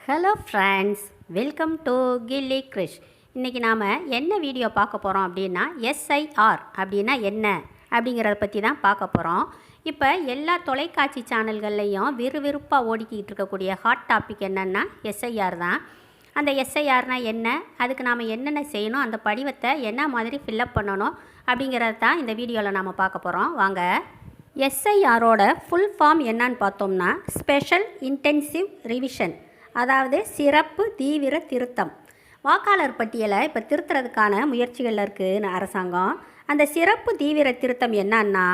Hello friends, welcome to கில்லி கிரிஷ். இன்றைக்கி நாம் என்ன வீடியோ பார்க்க போகிறோம் அப்படின்னா எஸ்ஐஆர் அப்படின்னா என்ன அப்படிங்கிறத பற்றி தான் பார்க்க போகிறோம். இப்போ எல்லா தொலைக்காட்சி சேனல்கள்லேயும் விறுவிறுப்பாக ஓடிக்கிட்டு இருக்கக்கூடிய ஹாட் டாபிக் என்னென்னா எஸ்ஐஆர் தான். அந்த எஸ்ஐஆர்னால் என்ன, அதுக்கு நாம் என்னென்ன செய்யணும், அந்த படிவத்தை என்ன மாதிரி ஃபில்லப் பண்ணணும் அப்படிங்கிறது தான் இந்த வீடியோவில் நாம் பார்க்க போகிறோம். வாங்க. எஸ்ஐஆரோட ஃபுல் ஃபார்ம் என்னன்னு பார்த்தோம்னா ஸ்பெஷல் இன்டென்சிவ் ரிவிஷன், அதாவது சிறப்பு தீவிர திருத்தம். வாக்காளர் பட்டியலை இப்போ திருத்துறதுக்கான முயற்சிகளில் இருக்குது அரசாங்கம். அந்த சிறப்பு தீவிர திருத்தம் என்னன்னா,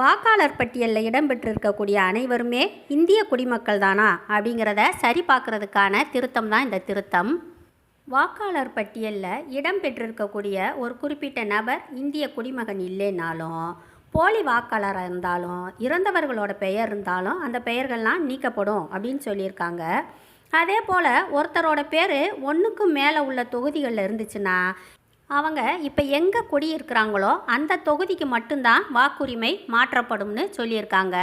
வாக்காளர் பட்டியலில் இடம்பெற்றிருக்கக்கூடிய அனைவருமே இந்திய குடிமக்கள் தானா அப்படிங்கிறத சரி பார்க்குறதுக்கான திருத்தம் தான் இந்த திருத்தம். வாக்காளர் பட்டியலில் இடம்பெற்றிருக்கக்கூடிய ஒரு குறிப்பிட்ட நபர் இந்திய குடிமகன் இல்லைனாலும், போலி வாக்காளராக இருந்தாலும், இறந்தவர்களோட பெயர் இருந்தாலும் அந்த பெயர்கள்லாம் நீக்கப்படும் அப்படின்னு சொல்லியிருக்காங்க. அதே போல் ஒருத்தரோட பேர் ஒன்றுக்கும் மேலே உள்ள தொகுதிகளில் இருந்துச்சுன்னா அவங்க இப்போ எங்கே குடியிருக்கிறாங்களோ அந்த தொகுதிக்கு மட்டும்தான் வாக்குரிமை மாற்றப்படும்னு சொல்லியிருக்காங்க.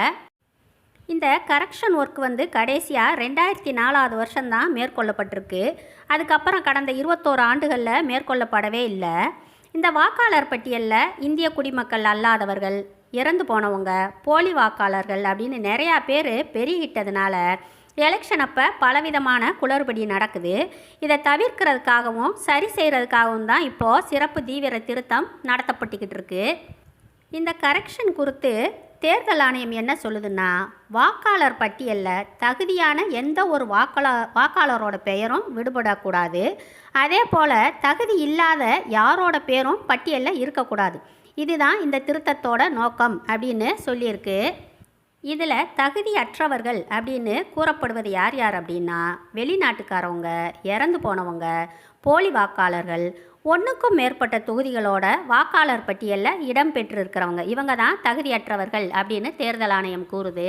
இந்த கரெக்ஷன் ஒர்க் கடைசியாக 2004 வருஷம்தான் மேற்கொள்ளப்பட்டிருக்கு. அதுக்கப்புறம் கடந்த 21 ஆண்டுகளில் மேற்கொள்ளப்படவே இல்லை. இந்த வாக்காளர் பட்டியலில் இந்திய குடிமக்கள் அல்லாதவர்கள், இறந்து போனவங்க, போலி வாக்காளர்கள் அப்படின்னு நிறையா பேர் பெருகிட்டதுனால எலெக்ஷன் அப்போ பலவிதமான குளறுபடி நடக்குது. இதை தவிர்க்கிறதுக்காகவும் சரி செய்கிறதுக்காகவும் தான் இப்போது சிறப்பு தீவிர திருத்தம் நடத்தப்பட்டுக்கிட்டு இருக்கு. இந்த கரெக்ஷன் குறித்து தேர்தல் ஆணையம் என்ன சொல்லுதுன்னா, வாக்காளர் பட்டியலில் தகுதியான எந்த ஒரு வாக்காளரோட பெயரும் விடுபடக்கூடாது. அதே போல் தகுதி இல்லாத யாரோட பேரும் பட்டியலில் இருக்கக்கூடாது. இதுதான் இந்த திருத்தத்தோட நோக்கம் அப்படின்னு சொல்லியிருக்கு. இதில் தகுதியற்றவர்கள் அப்படின்னு கூறப்படுவது யார் யார் அப்படின்னா, வெளிநாட்டுக்காரவங்க, இறந்து போனவங்க, போலி வாக்காளர்கள், ஒன்றுக்கும் மேற்பட்ட தொகுதிகளோட வாக்காளர் பட்டியலில் இடம்பெற்றிருக்கிறவங்க, இவங்க தான் தகுதியற்றவர்கள் அப்படின்னு தேர்தல் ஆணையம் கூறுது.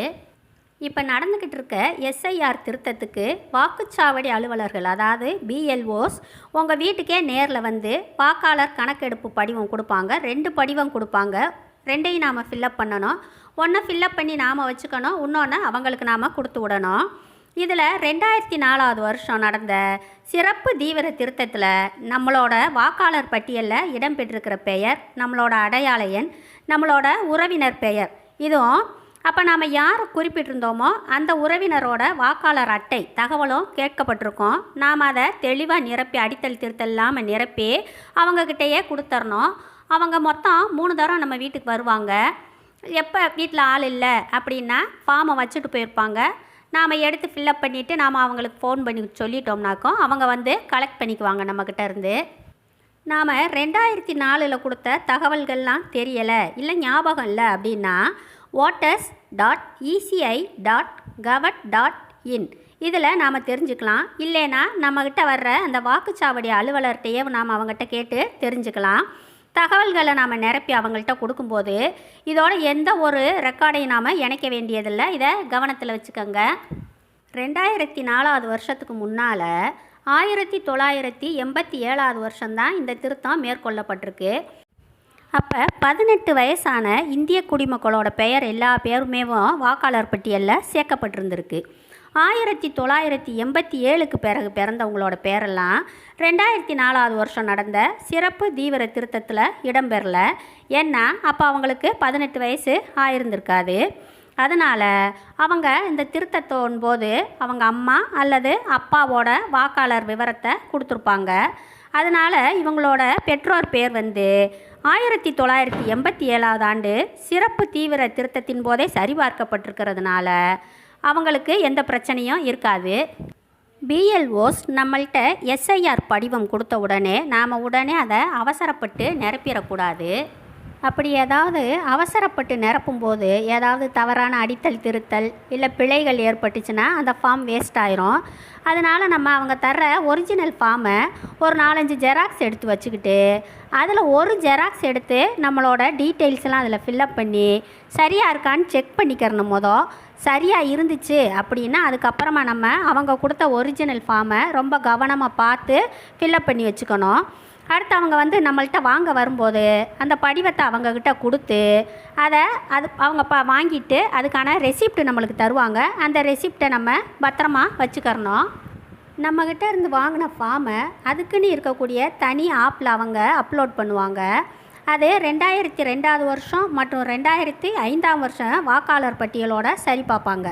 இப்போ நடந்துக்கிட்டு இருக்க எஸ்ஐஆர் திருத்தத்துக்கு வாக்குச்சாவடி அலுவலர்கள், அதாவது பிஎல்ஓஸ், உங்கள் வீட்டுக்கே நேரில் வாக்காளர் கணக்கெடுப்பு படிவம் கொடுப்பாங்க. 2 படிவம் கொடுப்பாங்க. 2ஐயும் நாம் ஃபில்லப் பண்ணணும். ஒன்றை ஃபில்லப் பண்ணி நாம் வச்சுக்கணும், இன்னொன்று அவங்களுக்கு நாம் கொடுத்து விடணும். இதில் 2004 வருஷம் நடந்த சிறப்பு தீவிர திருத்தத்தில் நம்மளோட வாக்காளர் பட்டியலில் இடம்பெற்றிருக்கிற பெயர், நம்மளோட அடையாள எண், நம்மளோட உறவினர் பெயர், இதுவும் அப்போ நாம் யார் குறிப்பிட்டிருந்தோமோ அந்த உறவினரோட வாக்காளர் அட்டை தகவலும் கேட்கப்பட்டிருக்கோம். நாம் அதை தெளிவாக நிரப்பி, அடித்தல் திருத்தல் இல்லாமல் நிரப்பி அவங்கக்கிட்டேயே கொடுத்துடணும். அவங்க மொத்தம் 3 தரம் நம்ம வீட்டுக்கு வருவாங்க. எப்போ வீட்டில் ஆள் இல்லை அப்படின்னா ஃபார்மை வச்சுட்டு போயிருப்பாங்க. நாம் எடுத்து ஃபில்லப் பண்ணிவிட்டு நாம் அவங்களுக்கு ஃபோன் பண்ணி சொல்லிட்டோம்னாக்கோ அவங்க கலெக்ட் பண்ணிக்குவாங்க நம்மக்கிட்ட இருந்து. நாம் 2004 கொடுத்த தகவல்கள்லாம் தெரியலை, இல்லை ஞாபகம் இல்லை அப்படின்னா voters.eci.gov.in இதில் நாம் தெரிஞ்சுக்கலாம். இல்லைன்னா நம்மக்கிட்ட வர்ற அந்த வாக்குச்சாவடி அலுவலர்கிட்டையே நாம் அவங்ககிட்ட கேட்டு தெரிஞ்சுக்கலாம். தகவல்களை நாம் நிரப்பி அவங்கள்ட்ட கொடுக்கும்போது இதோட எந்த ஒரு ரெக்கார்டையும் நாம் இணைக்க வேண்டியதில்லை. இதை கவனத்தில் வச்சுக்கோங்க. 2004 வருஷத்துக்கு முன்னால் 1987 வருஷம்தான் இந்த திருத்தம் மேற்கொள்ளப்பட்டிருக்கு. அப்போ 18 வயசான இந்திய குடிமக்களோட பெயர் எல்லா பேருமே வாக்காளர் பட்டியலில் சேர்க்கப்பட்டிருந்திருக்கு. 1987க்கு பிறகு பிறந்தவங்களோட பேரெல்லாம் 2004 வருஷம் நடந்த சிறப்பு தீவிர திருத்தத்தில் இடம்பெறல. ஏன்னா அப்போ அவங்களுக்கு 18 வயசு ஆயிருந்திருக்காது. அதனால் அவங்க இந்த திருத்தத்தோன் போது அவங்க அம்மா அல்லது அப்பாவோட வாக்காளர் விவரத்தை கொடுத்துருப்பாங்க. அதனால் இவங்களோட பெற்றோர் பேர் 1987 ஆண்டு சிறப்பு தீவிர திருத்தத்தின் போதே சரிபார்க்கப்பட்டிருக்கிறதுனால அவங்களுக்கு எந்த பிரச்சனையும் இருக்காது. பிஎல்ஓஸ் நம்மள்கிட்ட எஸ்ஐஆர் படிவம் கொடுத்த உடனே நாம் உடனே அதை அவசரப்பட்டு நிரப்பிடக்கூடாது. அப்படி ஏதாவது அவசரப்பட்டு நிரப்பும்போது ஏதாவது தவறான அடித்தல் திருத்தல் இல்லை பிழைகள் ஏற்பட்டுச்சுன்னா அந்த ஃபார்ம் வேஸ்ட் ஆயிரும். அதனால் நம்ம அவங்க தர்ற ஒரிஜினல் ஃபார்மை ஒரு 4-5 ஜெராக்ஸ் எடுத்து வச்சுக்கிட்டு அதில் ஒரு ஜெராக்ஸ் எடுத்து நம்மளோட டீட்டெயில்ஸ்லாம் அதில் ஃபில்லப் பண்ணி சரியாக இருக்கான்னு செக் பண்ணிக்கிறணும். சரியாக இருந்துச்சு அப்படின்னா அதுக்கப்புறமா நம்ம அவங்க கொடுத்த ஒரிஜினல் ஃபார்மை ரொம்ப கவனமாக பார்த்து ஃபில்லப் பண்ணி வச்சுக்கணும். அடுத்து அவங்க நம்மள்கிட்ட வாங்க வரும்போது அந்த படிவத்தை அவங்கக்கிட்ட கொடுத்து அவங்க வாங்கிட்டு அதுக்கான ரெசிப்ட் நம்மளுக்கு தருவாங்க. அந்த ரெசிப்டை நம்ம பத்திரமா வச்சுக்கிறணும். நம்மக்கிட்ட இருந்து வாங்கின ஃபார்மை அதுக்குன்னு இருக்கக்கூடிய தனி ஆப்பில் அவங்க அப்லோட் பண்ணுவாங்க. அது 2002 வருஷம் மற்றும் 2005 வருஷம் வாக்காளர் பட்டியலோட சரி பார்ப்பாங்க.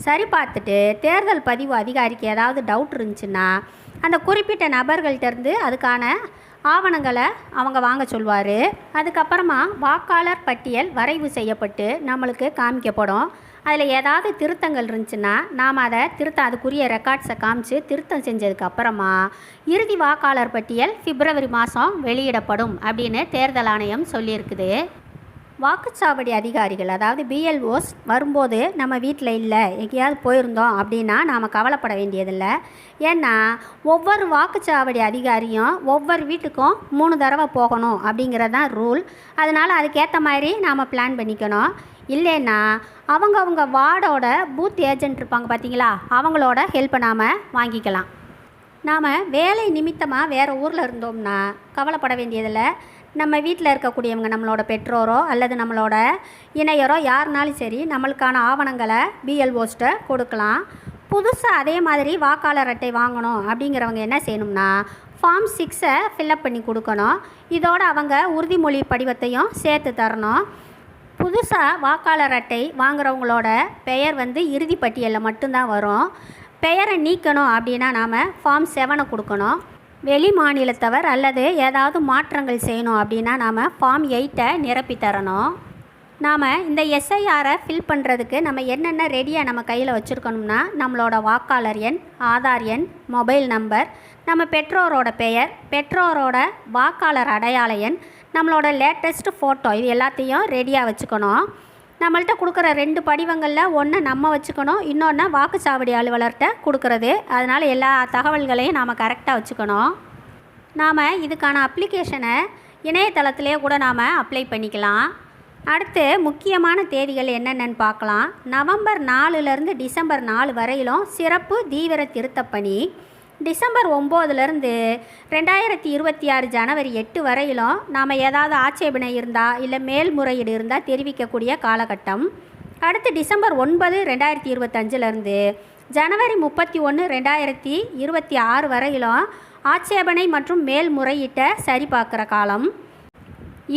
சரி பார்த்துட்டு தேர்தல் பதிவு அதிகாரிக்கு ஏதாவது டவுட் இருந்துச்சுன்னா அந்த குறிப்பிட்ட நபர்கள்ட்டேருந்து அதுக்கான ஆவணங்களை அவங்க வாங்க சொல்வார். அதுக்கப்புறமா வாக்காளர் பட்டியல் வரைவு செய்யப்பட்டு நம்மளுக்கு காமிக்கப்படும். அதில் ஏதாவது திருத்தங்கள் இருந்துச்சுன்னா நாம் அதை அதுக்குரிய ரெக்கார்ட்ஸை காமிச்சு திருத்தம் செஞ்சதுக்கப்புறமா இறுதி வாக்காளர் பட்டியல் பிப்ரவரி மாதம் வெளியிடப்படும் அப்படின்னு தேர்தல் ஆணையம் சொல்லியிருக்குது. வாக்குச்சாவடி அதிகாரிகள் அதாவது பிஎல்ஓஸ் வரும்போது நம்ம வீட்டில் இல்லை, எங்கேயாவது போயிருந்தோம் அப்படின்னா நாம் கவலைப்பட வேண்டியதில்லை. ஏன்னா ஒவ்வொரு வாக்குச்சாவடி அதிகாரியும் ஒவ்வொரு வீட்டுக்கும் 3 தடவை போகணும் அப்படிங்கிறது தான் ரூல். அதனால் அதுக்கேற்ற மாதிரி நாம் பிளான் பண்ணிக்கணும். இல்லைன்னா அவங்க வார்டோட பூத் ஏஜென்ட் இருப்பாங்க பார்த்தீங்களா, அவங்களோட ஹெல்ப்பை நாம் வாங்கிக்கலாம். நாம் வேலை நிமித்தமாக வேறு ஊரில் இருந்தோம்னா கவலைப்பட வேண்டியதில்லை. நம்ம வீட்டில் இருக்கக்கூடியவங்க நம்மளோட பெற்றோரோ அல்லது நம்மளோட இணையரோ யாருனாலும் சரி நம்மளுக்கான ஆவணங்களை பிஎல்ஓஸ்ட்ட கொடுக்கலாம். புதுசாக அதே மாதிரி வாக்காளர் அட்டை வாங்கணும் அப்படிங்கிறவங்க என்ன செய்யணும்னா ஃபார்ம் 6 ஃபில்அப் பண்ணி கொடுக்கணும். இதோடு அவங்க உறுதிமொழி படிவத்தையும் சேர்த்து தரணும். புதுசாக வாக்காளர் அட்டை வாங்குறவங்களோட பெயர் இறுதி பட்டியலில் மட்டும்தான் வரும். பெயரை நீக்கணும் அப்படின்னா நாம் ஃபார்ம் 7 கொடுக்கணும். வெளி மாநிலத்தவர் அல்லது ஏதாவது மாற்றங்கள் செய்யணும் அப்படின்னா நாம் ஃபார்ம் 8 நிரப்பி தரணும். நாம் இந்த எஸ்ஐஆரை ஃபில் பண்ணுறதுக்கு நம்ம என்னென்ன ரெடியாக நம்ம கையில் வச்சுருக்கணும்னா நம்மளோட வாக்காளர் எண், ஆதார் எண், மொபைல் நம்பர், நம்ம பெற்றோரோட பெயர், பெற்றோரோட வாக்காளர் அடையாள எண், நம்மளோட லேட்டஸ்ட்டு ஃபோட்டோ, இது எல்லாத்தையும் ரெடியாக வச்சுக்கணும். நம்மள்கிட்ட கொடுக்குற 2 படிவங்களில் ஒன்று நம்ம வச்சுக்கணும், இன்னொன்று வாக்குச்சாவடி அலுவலர்கிட்ட கொடுக்குறது. அதனால் எல்லா தகவல்களையும் நாம் கரெக்டாக வச்சுக்கணும். நாம் இதுக்கான அப்ளிகேஷனை இணையதளத்திலே கூட நாம் அப்ளை பண்ணிக்கலாம். அடுத்து முக்கியமான தேதிகள் என்னென்னு பார்க்கலாம். நவம்பர் 4லேருந்து டிசம்பர் 4 வரையிலும் சிறப்பு தீவிர திருத்தப்பணி. டிசம்பர் 9லேருந்து 2026 ஜனவரி 8 வரையிலும் நாம் ஏதாவது ஆட்சேபனை இருந்தால் இல்லை மேல்முறையீடு இருந்தால் தெரிவிக்கக்கூடிய காலகட்டம். அடுத்து டிசம்பர் 9, 2025லேருந்து ஜனவரி 31, 2026 வரையிலும் ஆட்சேபனை மற்றும் மேல்முறையீட்டை சரிபார்க்குற காலம்.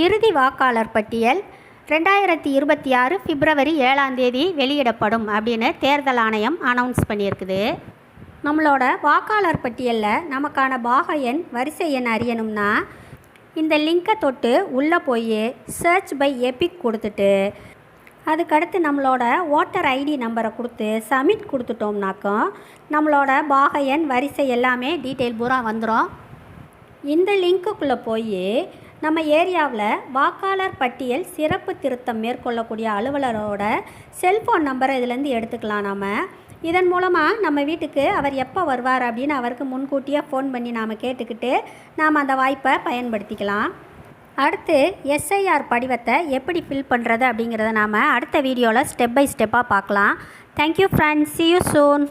இறுதி வாக்காளர் பட்டியல் 2026 பிப்ரவரி 7 வெளியிடப்படும் அப்படின்னு தேர்தல் ஆணையம் அனௌன்ஸ் பண்ணியிருக்குது. நம்மளோட வாக்காளர் பட்டியலில் நமக்கான பாக எண், வரிசை எண் அறியணும்னா இந்த லிங்கை தொட்டு உள்ளே போய் சர்ச் பை எபிக் கொடுத்துட்டு அதுக்கடுத்து நம்மளோட ஓட்டர் ஐடி நம்பரை கொடுத்து சப்மிட் கொடுத்துட்டோம்னாக்கும் நம்மளோட பாக எண், வரிசை எல்லாமே டீட்டெயில் பூரா வந்துடும். இந்த லிங்க்குள்ளே போய் நம்ம ஏரியாவில் வாக்காளர் பட்டியல் சிறப்பு திருத்தம் மேற்கொள்ளக்கூடிய அலுவலரோட செல்ஃபோன் நம்பரை இதிலேருந்து எடுத்துக்கலாம். நாம் இதன் மூலமாக நம்ம வீட்டுக்கு அவர் எப்போ வருவார் அப்படின்னு அவருக்கு முன்கூட்டியே ஃபோன் பண்ணி நாம் கேட்டுக்கிட்டு நாம் அந்த வாய்ப்பை பயன்படுத்திக்கலாம். அடுத்து எஸ்ஐஆர் படிவத்தை எப்படி ஃபில் பண்ணுறது அப்படிங்கிறத நாம் அடுத்த வீடியோவில் ஸ்டெப் பை ஸ்டெப்பாக பார்க்கலாம். Thank you friends, see you soon.